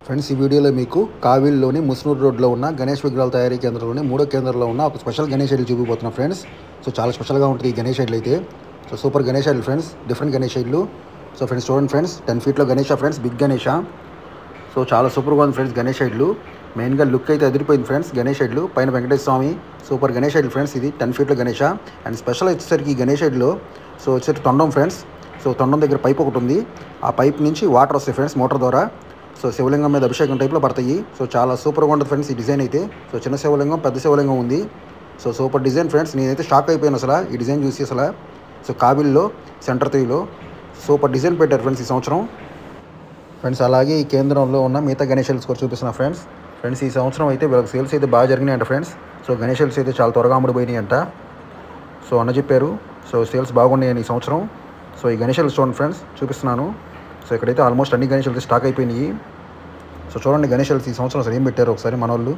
Friends ఈ వీడియోలో మీకు కావిల్లోని ముస్నూరు రోడ్లో ఉన్న గణేష్ విగ్రహాల తయారీ కేంద్రంలోని 3వ కేంద్రంలో ఉన్న ఒక స్పెషల్ గణేష్ ఐడల్ చూపిపోతున్నాం ఫ్రెండ్స్. సో చాలా స్పెషల్గా ఉంటుంది ఈ గణేష్ ఐడల్ అయితే. So super Ganesh idol friends, different Ganesh idol. So friends చూడండి ఫ్రెండ్స్, 10 ఫీట్లో Ganesha friends, big Ganesha. So చాలా సూపర్గా ఉంది ఫ్రెండ్స్ గణేష్ ఐడల్. మెయిన్గా లుక్ అయితే అదిరిపోయింది ఫ్రెండ్స్ గణేష్ ఐడల్. పైన Venkateswara Swami super Ganesh idol friends. ఇది 10 ఫీట్లో గణేష. అండ్ స్పెషల్ వచ్చేసరికి ఈ గణేష్ ఐడల్లో సో వచ్చేసరికి తొండం ఫ్రెండ్స్. సో తొండం దగ్గర పైప్ ఒకటి ఉంది. ఆ పైప్ నుంచి వాటర్ వస్తాయి ఫ్రెండ్స్ మోటార్ ద్వారా. సో శివలింగం మీద అభిషేకం టైప్లో పడతాయి. సో చాలా సూపర్గా ఉంటుంది ఫ్రెండ్స్ ఈ డిజైన్ అయితే. సో చిన్న శివలింగం, పెద్ద శివలింగం ఉంది. So super design friends. నేనైతే షాక్ అయిపోయాను అసలు ఈ డిజైన్ చూసి అసలు. సో కావిల్లో సెంటర్ 3లో సూపర్ డిజైన్ పెట్టారు ఫ్రెండ్స్ ఈ సంవత్సరం. ఫ్రెండ్స్ అలాగే ఈ కేంద్రంలో ఉన్న మిగతా గణేష్ ఐడల్స్ కూడా చూపిస్తున్నా ఫ్రెండ్స్. ఫ్రెండ్స్ ఈ సంవత్సరం అయితే వీళ్ళకి సేల్స్ అయితే బాగా జరిగినాయి అంట ఫ్రెండ్స్. సో గణేష్ ఐడల్స్ అయితే చాలా త్వరగా అమ్ముడుపోయినాయి అంట. సో అన్న చెప్పారు. సో సేల్స్ బాగున్నాయని ఈ సంవత్సరం. సో ఈ గణేష్ ఐడల్స్ చూడండి ఫ్రెండ్స్, చూపిస్తున్నాను. సో ఇక్కడైతే ఆల్మోస్ట్ అన్ని గణేష్ ఐడల్స్ స్టాక్ అయిపోయినాయి. సో చూడండి గణేష్ ఐడల్స్ ఈ సంవత్సరం అసలు ఏం పెట్టారు ఒకసారి మన వాళ్ళు.